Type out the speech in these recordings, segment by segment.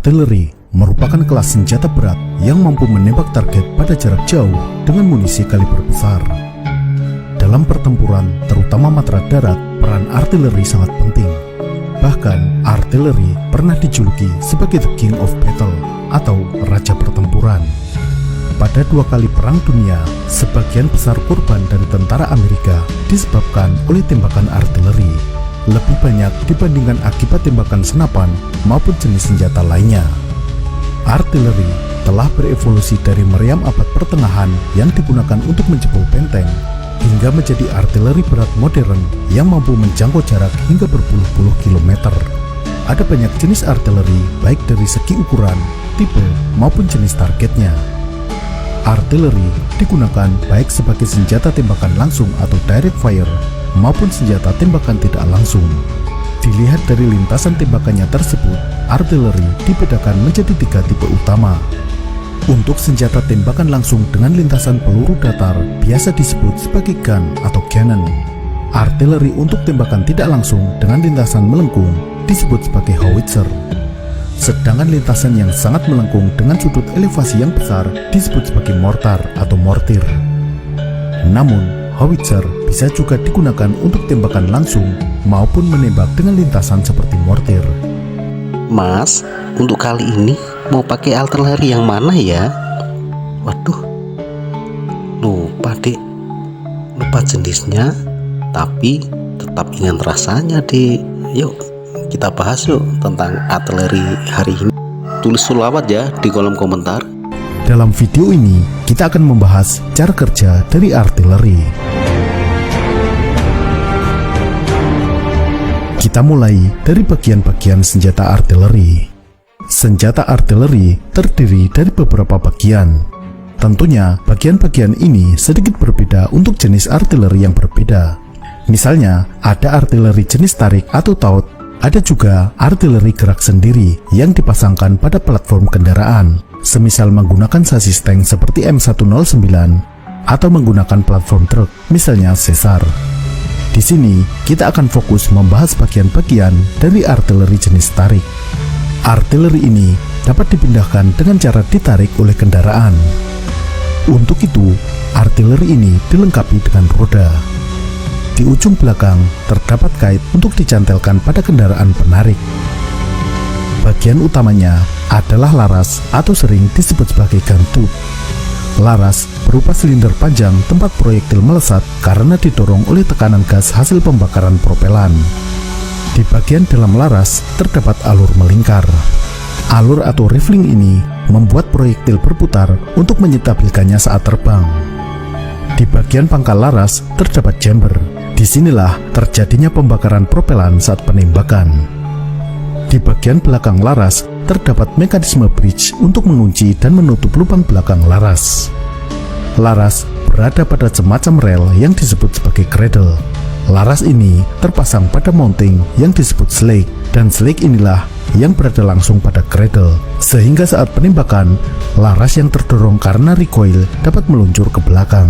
Artileri merupakan kelas senjata berat yang mampu menembak target pada jarak jauh dengan munisi kaliber besar. Dalam pertempuran, terutama matra darat, peran artileri sangat penting. Bahkan, artileri pernah dijuluki sebagai The King of Battle atau Raja Pertempuran. Pada 2 kali Perang Dunia, sebagian besar korban dari tentara Amerika disebabkan oleh tembakan artileri, lebih banyak dibandingkan akibat tembakan senapan maupun jenis senjata lainnya. Artileri telah berevolusi dari meriam abad pertengahan yang digunakan untuk menjebol benteng, hingga menjadi artileri berat modern yang mampu menjangkau jarak hingga berpuluh-puluh kilometer. Ada banyak jenis artileri, baik dari segi ukuran, tipe, maupun jenis targetnya. Artileri digunakan baik sebagai senjata tembakan langsung atau direct fire, maupun senjata tembakan tidak langsung. Dilihat dari lintasan tembakannya tersebut, artileri dibedakan menjadi 3 tipe utama. Untuk senjata tembakan langsung dengan lintasan peluru datar biasa disebut sebagai gun atau cannon. Artileri untuk tembakan tidak langsung dengan lintasan melengkung disebut sebagai howitzer. Sedangkan lintasan yang sangat melengkung dengan sudut elevasi yang besar disebut sebagai mortar atau mortir. Namun, howitzer bisa juga digunakan untuk tembakan langsung maupun menembak dengan lintasan seperti mortir. Mas, untuk kali ini mau pakai artileri yang mana ya? Waduh, lupa dek, lupa jenisnya, tapi tetap ingat rasanya dek. Yuk kita bahas yuk tentang artileri hari ini. Tulis sholawat ya di kolom komentar. Dalam video ini kita akan membahas cara kerja dari artileri. Kita mulai dari bagian-bagian senjata artileri. Senjata artileri terdiri dari beberapa bagian. Tentunya bagian-bagian ini sedikit berbeda untuk jenis artileri yang berbeda. Misalnya, ada artileri jenis tarik atau taut, ada juga artileri gerak sendiri yang dipasangkan pada platform kendaraan, semisal menggunakan sasis tank seperti M109 atau menggunakan platform truk, misalnya Caesar. Di sini, kita akan fokus membahas bagian-bagian dari artileri jenis tarik. Artileri ini dapat dipindahkan dengan cara ditarik oleh kendaraan. Untuk itu, artileri ini dilengkapi dengan roda. Di ujung belakang, terdapat kait untuk dicantelkan pada kendaraan penarik. Bagian utamanya adalah laras atau sering disebut sebagai gun tube. Laras berupa silinder panjang tempat proyektil melesat karena didorong oleh tekanan gas hasil pembakaran propelan. Di bagian dalam laras terdapat alur melingkar. Alur atau rifling ini membuat proyektil berputar untuk menyetabilkannya saat terbang. Di bagian pangkal laras terdapat chamber. Disinilah terjadinya pembakaran propelan saat penembakan. Di bagian belakang laras terdapat mekanisme bridge untuk mengunci dan menutup lubang belakang laras. Laras berada pada semacam rel yang disebut sebagai cradle. Laras ini terpasang pada mounting yang disebut slake, dan slake inilah yang berada langsung pada cradle, sehingga saat penembakan, laras yang terdorong karena recoil dapat meluncur ke belakang.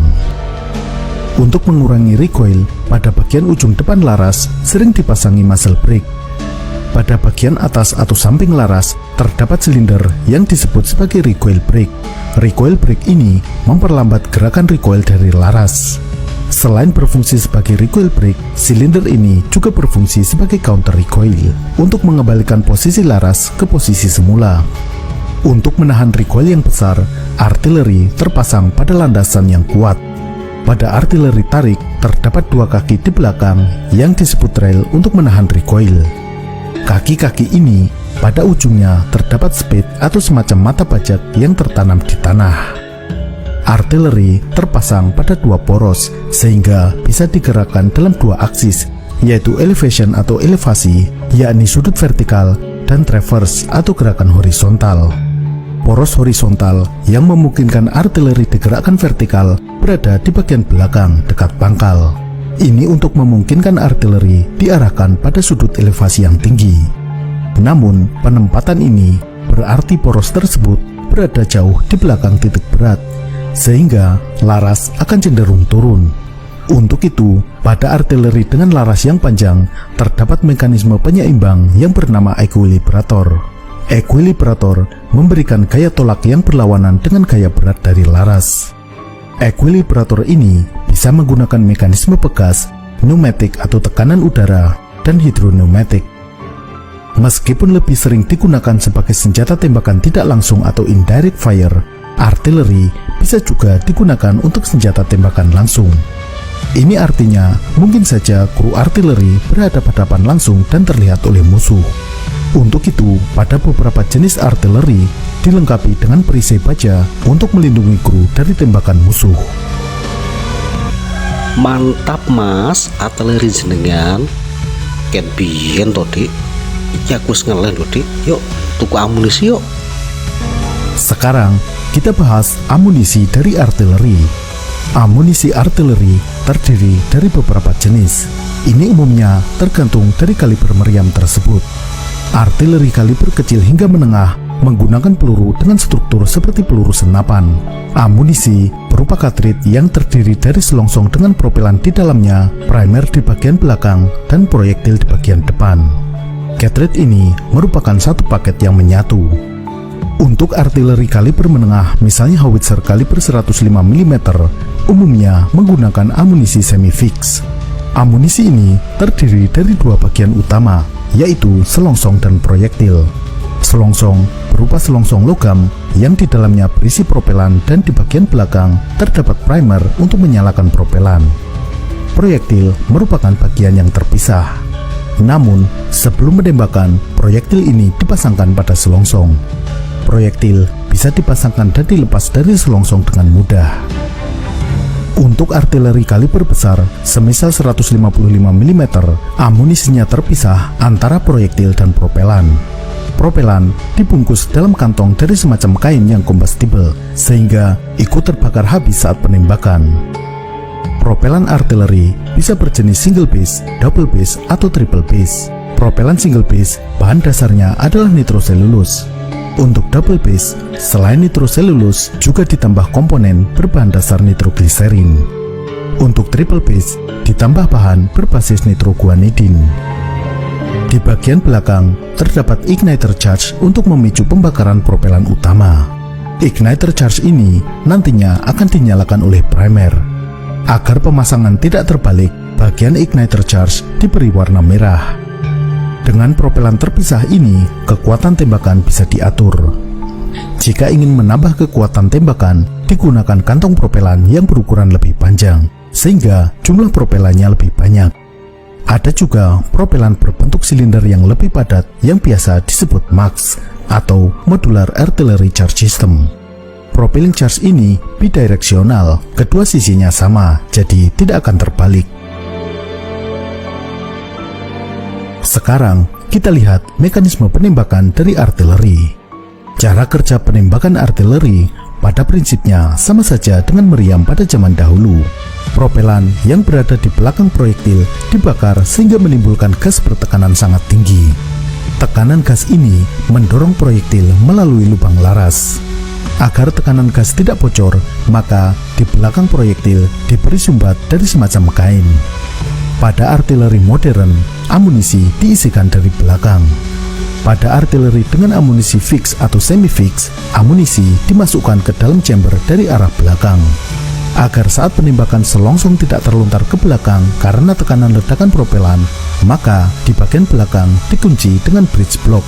Untuk mengurangi recoil, pada bagian ujung depan laras sering dipasangi muzzle brake. Pada bagian atas atau samping laras terdapat silinder yang disebut sebagai recoil brake. Recoil brake ini memperlambat gerakan recoil dari laras. Selain berfungsi sebagai recoil brake, silinder ini juga berfungsi sebagai counter recoil untuk mengembalikan posisi laras ke posisi semula. Untuk menahan recoil yang besar, artileri terpasang pada landasan yang kuat. Pada artileri tarik terdapat 2 kaki di belakang yang disebut rail untuk menahan recoil. Kaki-kaki ini pada ujungnya terdapat spade atau semacam mata bajak yang tertanam di tanah. Artileri terpasang pada 2 poros sehingga bisa digerakkan dalam 2 aksis, yaitu elevation atau elevasi, yakni sudut vertikal, dan traverse atau gerakan horizontal. Poros horizontal yang memungkinkan artileri digerakkan vertikal berada di bagian belakang dekat pangkal. Ini untuk memungkinkan artileri diarahkan pada sudut elevasi yang tinggi. Namun, penempatan ini berarti poros tersebut berada jauh di belakang titik berat, sehingga laras akan cenderung turun. Untuk itu, pada artileri dengan laras yang panjang, terdapat mekanisme penyeimbang yang bernama equilibrator. Equilibrator memberikan gaya tolak yang berlawanan dengan gaya berat dari laras. Equilibrator ini bisa menggunakan mekanisme pegas, pneumatik atau tekanan udara, dan hidropneumatik. Meskipun lebih sering digunakan sebagai senjata tembakan tidak langsung atau indirect fire, artileri bisa juga digunakan untuk senjata tembakan langsung. Ini artinya mungkin saja kru artileri berhadapan-hadapan langsung dan terlihat oleh musuh. Untuk itu, pada beberapa jenis artileri dilengkapi dengan perisai baja untuk melindungi kru dari tembakan musuh. Mantap mas, artileri jenengan ket biyen to dik. Iki aku wis ngeleh lho dik. Yuk tuku amunisi yuk. Sekarang kita bahas amunisi dari artileri. Amunisi artileri terdiri dari beberapa jenis. Ini umumnya tergantung dari kaliber meriam tersebut. Artileri kaliber kecil hingga menengah menggunakan peluru dengan struktur seperti peluru senapan. Amunisi berupa cartridge yang terdiri dari selongsong dengan propelan di dalamnya, primer di bagian belakang, dan proyektil di bagian depan. Cartridge ini merupakan satu paket yang menyatu. Untuk artileri kaliber menengah, misalnya howitzer kaliber 105 mm, umumnya menggunakan amunisi semi-fix. Amunisi ini terdiri dari dua bagian utama, yaitu selongsong dan proyektil. Selongsong berupa selongsong logam yang di dalamnya berisi propelan dan di bagian belakang terdapat primer untuk menyalakan propelan. Proyektil merupakan bagian yang terpisah. Namun, sebelum menembakkan, proyektil ini dipasangkan pada selongsong. Proyektil bisa dipasangkan dan dilepas dari selongsong dengan mudah. Untuk artileri kaliber besar, semisal 155 mm, amunisinya terpisah antara proyektil dan propelan. Propelan dibungkus dalam kantong dari semacam kain yang kombustible, sehingga ikut terbakar habis saat penembakan. Propelan artileri bisa berjenis single base, double base, atau triple base. Propelan single base, bahan dasarnya adalah nitroselulus. Untuk double base, selain nitroselulus juga ditambah komponen berbahan dasar nitrogliserin. Untuk triple base, ditambah bahan berbasis nitroguanidin. Di bagian belakang, terdapat igniter charge untuk memicu pembakaran propelan utama. Igniter charge ini nantinya akan dinyalakan oleh primer. Agar pemasangan tidak terbalik, bagian igniter charge diberi warna merah. Dengan propelan terpisah ini, kekuatan tembakan bisa diatur. Jika ingin menambah kekuatan tembakan, digunakan kantong propelan yang berukuran lebih panjang, sehingga jumlah propelannya lebih banyak. Ada juga propelan berbentuk silinder yang lebih padat yang biasa disebut MAX atau Modular Artillery Charge System. Propelling charge ini bidireksional, kedua sisinya sama, jadi tidak akan terbalik. Sekarang kita lihat mekanisme penembakan dari artileri. Cara kerja penembakan artileri pada prinsipnya sama saja dengan meriam pada zaman dahulu. Propelan yang berada di belakang proyektil dibakar sehingga menimbulkan gas bertekanan sangat tinggi. Tekanan gas ini mendorong proyektil melalui lubang laras. Agar tekanan gas tidak bocor, maka di belakang proyektil diberi sumbat dari semacam kain. Pada artileri modern, amunisi diisikan dari belakang. Pada artileri dengan amunisi fix atau semi-fix, amunisi dimasukkan ke dalam chamber dari arah belakang. Agar saat penembakan selongsong tidak terlontar ke belakang karena tekanan ledakan propelan, maka di bagian belakang dikunci dengan bridge block.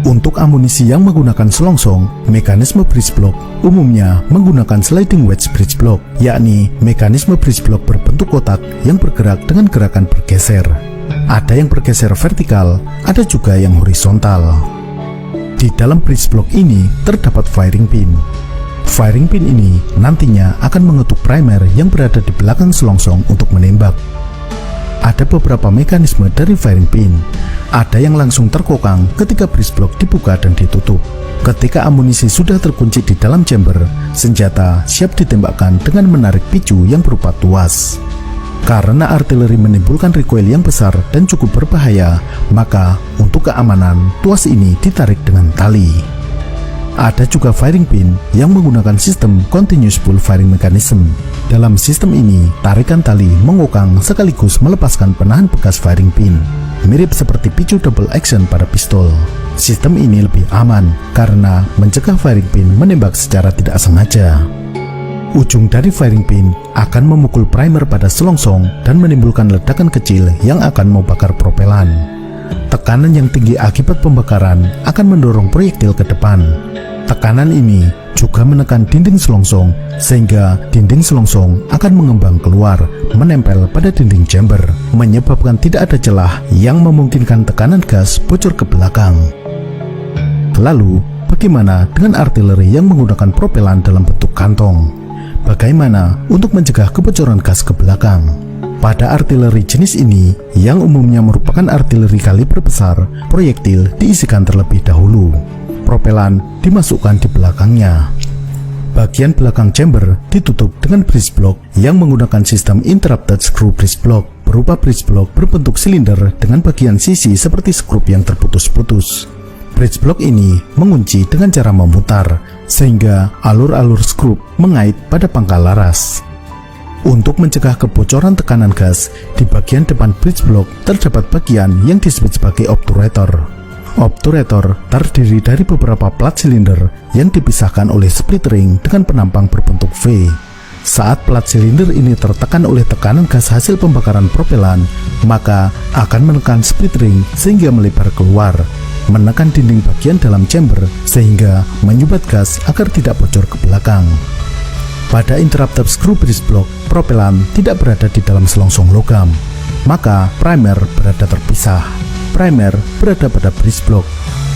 Untuk amunisi yang menggunakan selongsong, mekanisme bridge block umumnya menggunakan sliding wedge bridge block, yakni mekanisme bridge block berbentuk kotak yang bergerak dengan gerakan bergeser. Ada yang bergeser vertikal, ada juga yang horizontal. Di dalam bridge block ini terdapat firing pin. Firing pin ini nantinya akan mengetuk primer yang berada di belakang selongsong untuk menembak. Ada beberapa mekanisme dari firing pin. Ada yang langsung terkokang ketika bridge block dibuka dan ditutup. Ketika amunisi sudah terkunci di dalam chamber, senjata siap ditembakkan dengan menarik picu yang berupa tuas. Karena artileri menimbulkan recoil yang besar dan cukup berbahaya, maka untuk keamanan, tuas ini ditarik dengan tali. Ada juga firing pin yang menggunakan sistem continuous pull firing mechanism. Dalam sistem ini, tarikan tali mengokang sekaligus melepaskan penahan bekas firing pin, mirip seperti picu double action pada pistol. Sistem ini lebih aman karena mencegah firing pin menembak secara tidak sengaja. Ujung dari firing pin akan memukul primer pada selongsong dan menimbulkan ledakan kecil yang akan membakar propelan. Tekanan yang tinggi akibat pembakaran akan mendorong proyektil ke depan. Tekanan ini juga menekan dinding selongsong sehingga dinding selongsong akan mengembang keluar, menempel pada dinding chamber, menyebabkan tidak ada celah yang memungkinkan tekanan gas bocor ke belakang. Lalu, bagaimana dengan artileri yang menggunakan propelan dalam bentuk kantong? Bagaimana untuk mencegah kebocoran gas ke belakang? Pada artileri jenis ini, yang umumnya merupakan artileri kaliber besar, proyektil diisikan terlebih dahulu. Propelan dimasukkan di belakangnya. Bagian belakang chamber ditutup dengan bridge block yang menggunakan sistem interrupted screw bridge block, berupa bridge block berbentuk silinder dengan bagian sisi seperti skrup yang terputus-putus. Bridge block ini mengunci dengan cara memutar, sehingga alur-alur skrup mengait pada pangkal laras. Untuk mencegah kebocoran tekanan gas, di bagian depan bridge block terdapat bagian yang disebut sebagai obturator. Obturator terdiri dari beberapa plat silinder yang dipisahkan oleh split ring dengan penampang berbentuk V. Saat plat silinder ini tertekan oleh tekanan gas hasil pembakaran propelan, maka akan menekan split ring sehingga melebar keluar, menekan dinding bagian dalam chamber sehingga menyumbat gas agar tidak bocor ke belakang. Pada interrupted screw bridge block, propelan tidak berada di dalam selongsong logam, maka primer berada terpisah. Primer berada pada bridge block.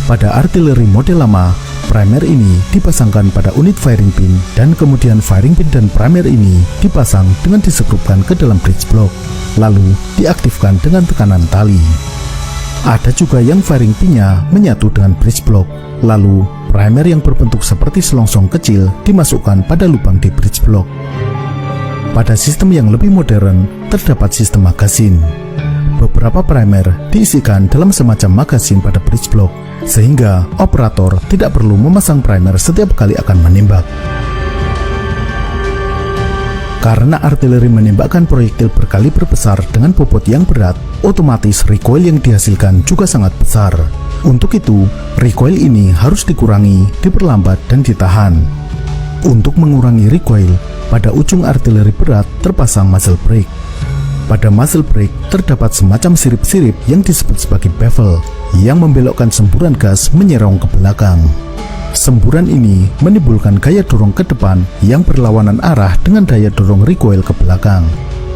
Pada artileri model lama, primer ini dipasangkan pada unit firing pin dan kemudian firing pin dan primer ini dipasang dengan disekrupkan ke dalam bridge block, lalu diaktifkan dengan tekanan tali. Ada juga yang firing pinnya menyatu dengan bridge block, lalu primer yang berbentuk seperti selongsong kecil dimasukkan pada lubang di bridge block. Pada sistem yang lebih modern, terdapat sistem magasin. Beberapa primer diisikan dalam semacam magasin pada bridge block, sehingga operator tidak perlu memasang primer setiap kali akan menembak. Karena artileri menembakkan proyektil berkaliber besar dengan bobot yang berat, otomatis recoil yang dihasilkan juga sangat besar. Untuk itu, recoil ini harus dikurangi, diperlambat, dan ditahan. Untuk mengurangi recoil, pada ujung artileri berat terpasang muzzle brake. Pada muzzle brake terdapat semacam sirip-sirip yang disebut sebagai bevel yang membelokkan semburan gas menyerong ke belakang. Semburan ini menimbulkan gaya dorong ke depan yang berlawanan arah dengan daya dorong recoil ke belakang.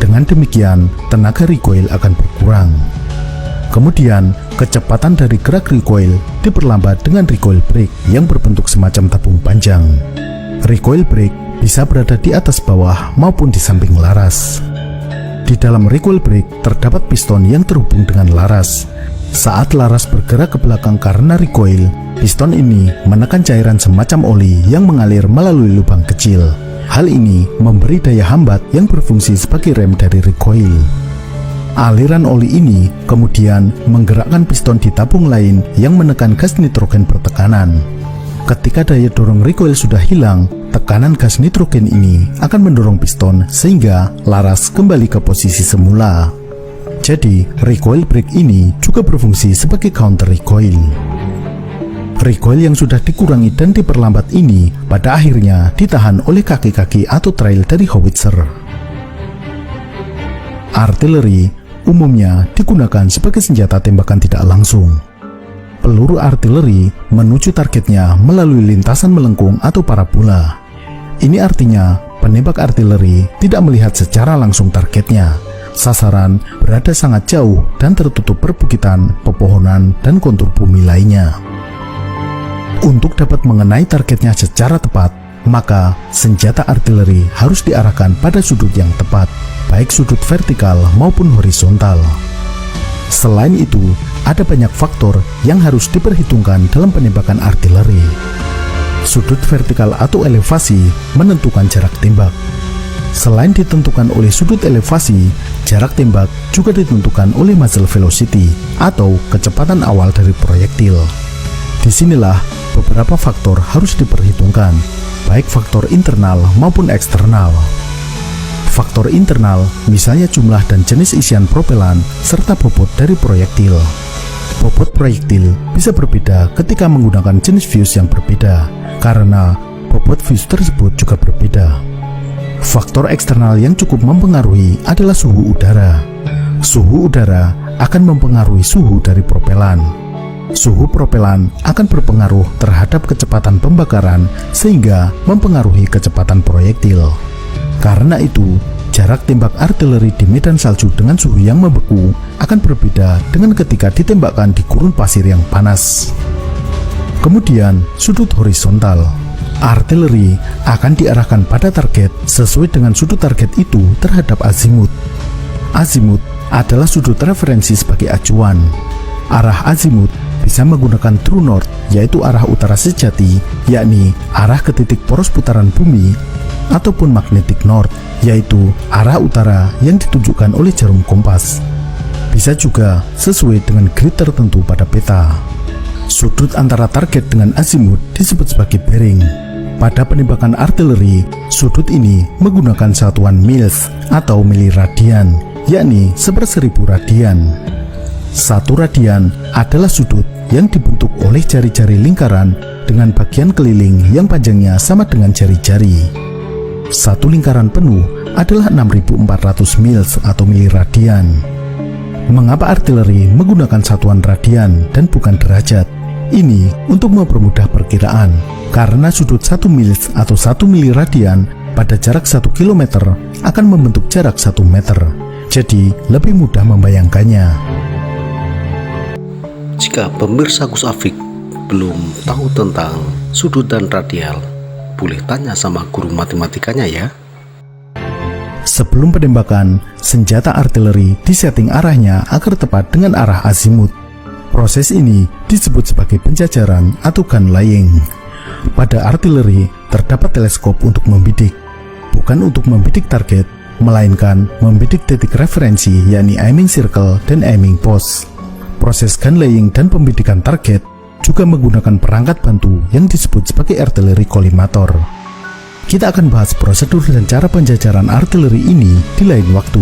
Dengan demikian, tenaga recoil akan berkurang. Kemudian, kecepatan dari gerak recoil diperlambat dengan recoil brake yang berbentuk semacam tabung panjang. Recoil brake bisa berada di atas bawah maupun di samping laras. Di dalam recoil brake terdapat piston yang terhubung dengan laras. Saat laras bergerak ke belakang karena recoil, piston ini menekan cairan semacam oli yang mengalir melalui lubang kecil. Hal ini memberi daya hambat yang berfungsi sebagai rem dari recoil. Aliran oli ini kemudian menggerakkan piston di tabung lain yang menekan gas nitrogen bertekanan. Ketika daya dorong recoil sudah hilang, tekanan gas nitrogen ini akan mendorong piston sehingga laras kembali ke posisi semula. Jadi, recoil brake ini juga berfungsi sebagai counter recoil. Recoil yang sudah dikurangi dan diperlambat ini pada akhirnya ditahan oleh kaki-kaki atau trail dari howitzer. Artileri umumnya digunakan sebagai senjata tembakan tidak langsung. Peluru artileri menuju targetnya melalui lintasan melengkung atau parabola. Ini artinya penembak artileri tidak melihat secara langsung targetnya. Sasaran berada sangat jauh dan tertutup perbukitan, pepohonan, dan kontur bumi lainnya. Untuk dapat mengenai targetnya secara tepat, maka senjata artileri harus diarahkan pada sudut yang tepat, baik sudut vertikal maupun horizontal. Selain itu, ada banyak faktor yang harus diperhitungkan dalam penembakan artileri. Sudut vertikal atau elevasi menentukan jarak tembak. Selain ditentukan oleh sudut elevasi, jarak tembak juga ditentukan oleh muzzle velocity atau kecepatan awal dari proyektil. Disinilah beberapa faktor harus diperhitungkan, baik faktor internal maupun eksternal. Faktor internal misalnya jumlah dan jenis isian propelan serta bobot dari proyektil. bobot proyektil bisa berbeda ketika menggunakan jenis fuse yang berbeda, karena bobot fuse tersebut juga berbeda. Faktor eksternal yang cukup mempengaruhi adalah suhu udara. Suhu udara akan mempengaruhi suhu dari propelan. Suhu propelan akan berpengaruh terhadap kecepatan pembakaran sehingga mempengaruhi kecepatan proyektil. Karena itu, jarak tembak artileri di medan salju dengan suhu yang membeku akan berbeda dengan ketika ditembakkan di gurun pasir yang panas. Kemudian, sudut horizontal. Artileri akan diarahkan pada target sesuai dengan sudut target itu terhadap azimut. Azimut adalah sudut referensi sebagai acuan. Arah azimut bisa menggunakan true north, yaitu arah utara sejati, yakni arah ke titik poros putaran bumi, ataupun magnetic north, yaitu arah utara yang ditunjukkan oleh jarum kompas. Bisa juga sesuai dengan grid tertentu pada peta. Sudut antara target dengan azimut disebut sebagai bearing. Pada penembakan artileri, sudut ini menggunakan satuan mils atau miliradian, yakni 1/1000 radian. 1 radian adalah sudut yang dibentuk oleh jari-jari lingkaran dengan bagian keliling yang panjangnya sama dengan jari-jari. Satu lingkaran penuh adalah 6400 mils atau miliradian. Mengapa artileri menggunakan satuan radian dan bukan derajat? Ini untuk mempermudah perkiraan, karena sudut 1 mils atau 1 miliradian pada jarak 1 km akan membentuk jarak 1 meter. Jadi lebih mudah membayangkannya. Jika pemirsa Gus Afik belum tahu tentang sudut dan radial, boleh tanya sama guru matematikanya ya. Sebelum penembakan, senjata artileri disetting arahnya agar tepat dengan arah azimut. Proses ini disebut sebagai penjajaran atau gun laying. Pada artileri terdapat teleskop untuk membidik, bukan untuk membidik target, melainkan membidik titik referensi, yakni aiming circle dan aiming post. Proses gun laying dan pembidikan target juga menggunakan perangkat bantu yang disebut sebagai artileri kolimator. Kita akan bahas prosedur dan cara penjajaran artileri ini di lain waktu.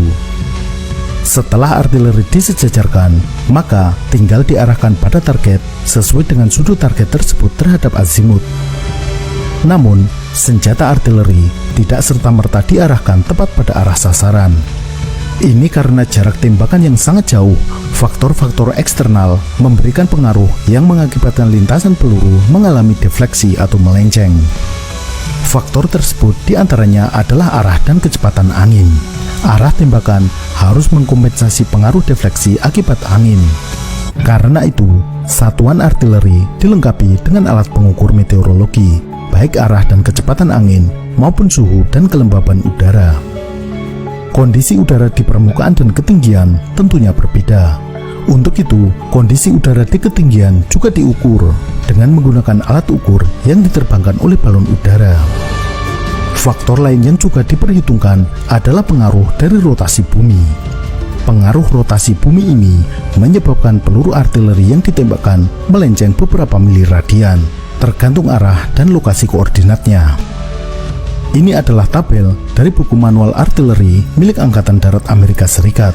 Setelah artileri disejajarkan, maka tinggal diarahkan pada target sesuai dengan sudut target tersebut terhadap azimut. Namun, senjata artileri tidak serta-merta diarahkan tepat pada arah sasaran. Ini karena jarak tembakan yang sangat jauh, faktor-faktor eksternal memberikan pengaruh yang mengakibatkan lintasan peluru mengalami defleksi atau melenceng. Faktor tersebut diantaranya adalah arah dan kecepatan angin. Arah tembakan harus mengkompensasi pengaruh defleksi akibat angin. Karena itu, satuan artileri dilengkapi dengan alat pengukur meteorologi, baik arah dan kecepatan angin maupun suhu dan kelembaban udara. Kondisi udara di permukaan dan ketinggian tentunya berbeda. Untuk itu, kondisi udara di ketinggian juga diukur dengan menggunakan alat ukur yang diterbangkan oleh balon udara. Faktor lain yang juga diperhitungkan adalah pengaruh dari rotasi bumi. Pengaruh rotasi bumi ini menyebabkan peluru artileri yang ditembakkan melenceng beberapa miliradian, tergantung arah dan lokasi koordinatnya. Ini adalah tabel dari buku manual artileri milik Angkatan Darat Amerika Serikat.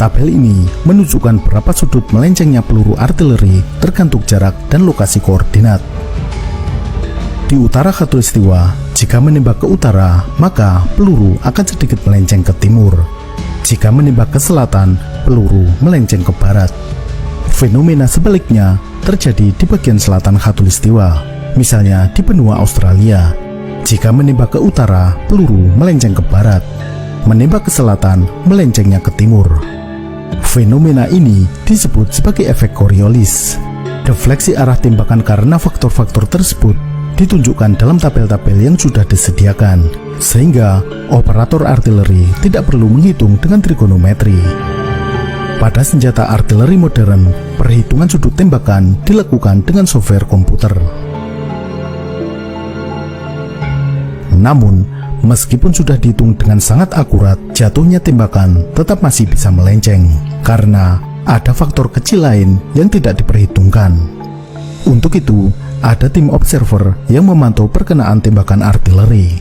Tabel ini menunjukkan berapa sudut melencengnya peluru artileri tergantung jarak dan lokasi koordinat. Di utara khatulistiwa, jika menembak ke utara, maka peluru akan sedikit melenceng ke timur. Jika menembak ke selatan, peluru melenceng ke barat. Fenomena sebaliknya terjadi di bagian selatan khatulistiwa, misalnya di benua Australia. Jika menembak ke utara, peluru melenceng ke barat. Menembak ke selatan, melencengnya ke timur. Fenomena ini disebut sebagai efek Coriolis. Defleksi arah tembakan karena faktor-faktor tersebut ditunjukkan dalam tabel-tabel yang sudah disediakan, sehingga operator artileri tidak perlu menghitung dengan trigonometri. Pada senjata artileri modern, perhitungan sudut tembakan dilakukan dengan software komputer. Namun, meskipun sudah dihitung dengan sangat akurat, jatuhnya tembakan tetap masih bisa melenceng, karena ada faktor kecil lain yang tidak diperhitungkan. Untuk itu, ada tim observer yang memantau perkenaan tembakan artileri.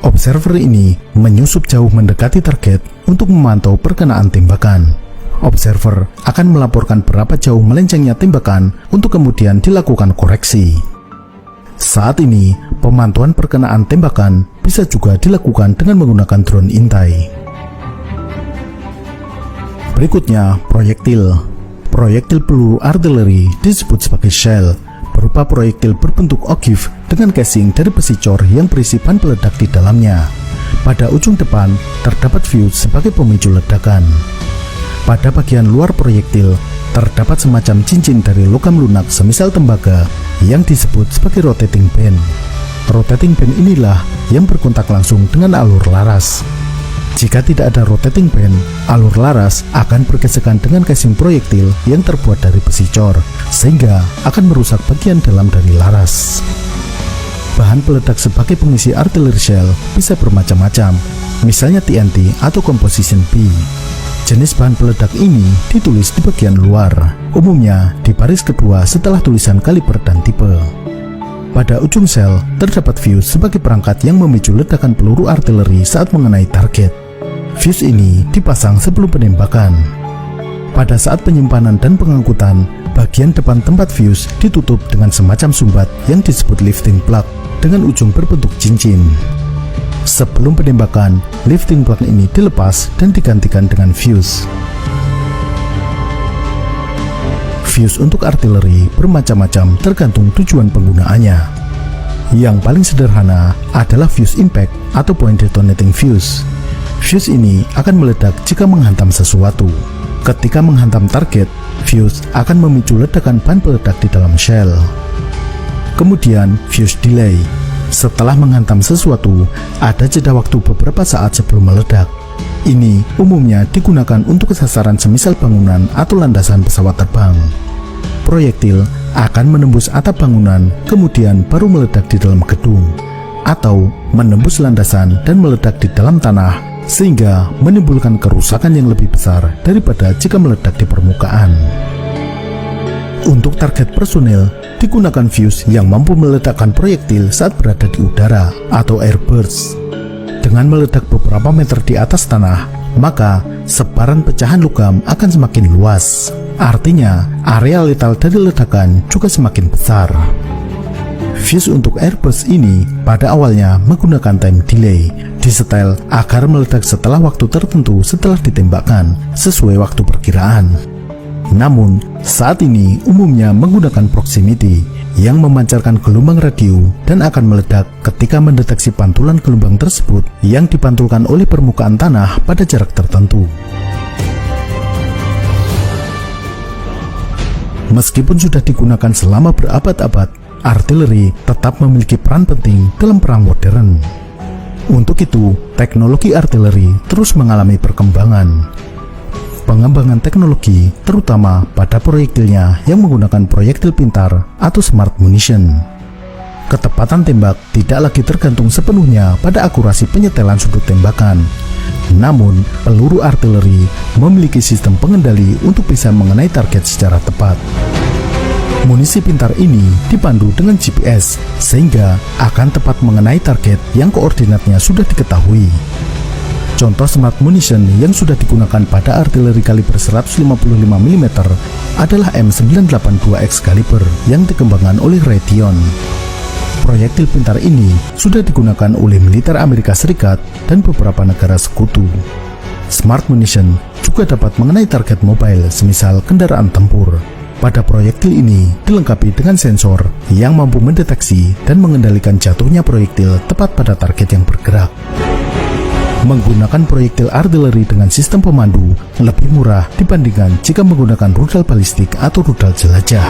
Observer ini menyusup jauh mendekati target untuk memantau perkenaan tembakan. observer akan melaporkan berapa jauh melencengnya tembakan untuk kemudian dilakukan koreksi. Saat ini, pemantauan perkenaan tembakan bisa juga dilakukan dengan menggunakan drone intai. Berikutnya, proyektil. Proyektil peluru artileri disebut sebagai shell, berupa proyektil berbentuk ogive dengan casing dari besi cor yang berisi bahan peledak di dalamnya. Pada ujung depan terdapat fuse sebagai pemicu ledakan. Pada bagian luar proyektil terdapat semacam cincin dari logam lunak semisal tembaga yang disebut sebagai rotating band. Rotating band inilah yang berkontak langsung dengan alur laras. Jika tidak ada rotating band, alur laras akan bergesekan dengan casing proyektil yang terbuat dari besi cor, sehingga akan merusak bagian dalam dari laras. Bahan peledak sebagai pengisi artillery shell bisa bermacam-macam, misalnya TNT atau composition B. Jenis bahan peledak ini ditulis di bagian luar, umumnya di baris kedua setelah tulisan kaliber dan tipe. Pada ujung sel terdapat fuse sebagai perangkat yang memicu ledakan peluru artileri saat mengenai target. Fuse ini dipasang sebelum penembakan. Pada saat penyimpanan dan pengangkutan, bagian depan tempat fuse ditutup dengan semacam sumbat yang disebut lifting plug dengan ujung berbentuk cincin. Sebelum penembakan, lifting plug ini dilepas dan digantikan dengan fuse. Fuse untuk artileri bermacam-macam tergantung tujuan penggunaannya. Yang paling sederhana adalah fuse impact atau point detonating fuse. Fuse ini akan meledak jika menghantam sesuatu. Ketika menghantam target, fuse akan memicu ledakan bahan peledak di dalam shell. Kemudian fuse delay. Setelah menghantam sesuatu, ada jeda waktu beberapa saat sebelum meledak. Ini umumnya digunakan untuk sasaran semisal bangunan atau landasan pesawat terbang. Proyektil akan menembus atap bangunan, kemudian baru meledak di dalam gedung, atau menembus landasan dan meledak di dalam tanah, sehingga menimbulkan kerusakan yang lebih besar daripada jika meledak di permukaan. Untuk target personel, digunakan fuse yang mampu meledakkan proyektil saat berada di udara atau airburst. Dengan meledak beberapa meter di atas tanah, maka sebaran pecahan logam akan semakin luas. Artinya, area letal dari ledakan juga semakin besar. Fuse untuk airburst ini pada awalnya menggunakan time delay, disetel agar meledak setelah waktu tertentu setelah ditembakkan, sesuai waktu perkiraan. Namun, saat ini umumnya menggunakan proximity yang memancarkan gelombang radio dan akan meledak ketika mendeteksi pantulan gelombang tersebut yang dipantulkan oleh permukaan tanah pada jarak tertentu. Meskipun sudah digunakan selama berabad-abad, artileri tetap memiliki peran penting dalam perang modern. Untuk itu, teknologi artileri terus mengalami perkembangan. Pengembangan teknologi terutama pada proyektilnya yang menggunakan proyektil pintar atau smart munition. Ketepatan tembak tidak lagi tergantung sepenuhnya pada akurasi penyetelan sudut tembakan. Namun, peluru artileri memiliki sistem pengendali untuk bisa mengenai target secara tepat. Munisi pintar ini dipandu dengan GPS sehingga akan tepat mengenai target yang koordinatnya sudah diketahui. Contoh smart munition yang sudah digunakan pada artileri kaliber 155 mm adalah M982 Excalibur yang dikembangkan oleh Raytheon. Proyektil pintar ini sudah digunakan oleh militer Amerika Serikat dan beberapa negara sekutu. Smart munition juga dapat mengenai target mobile semisal kendaraan tempur. Pada proyektil ini dilengkapi dengan sensor yang mampu mendeteksi dan mengendalikan jatuhnya proyektil tepat pada target yang bergerak. Menggunakan proyektil artileri dengan sistem pemandu lebih murah dibandingkan jika menggunakan rudal balistik atau rudal jelajah.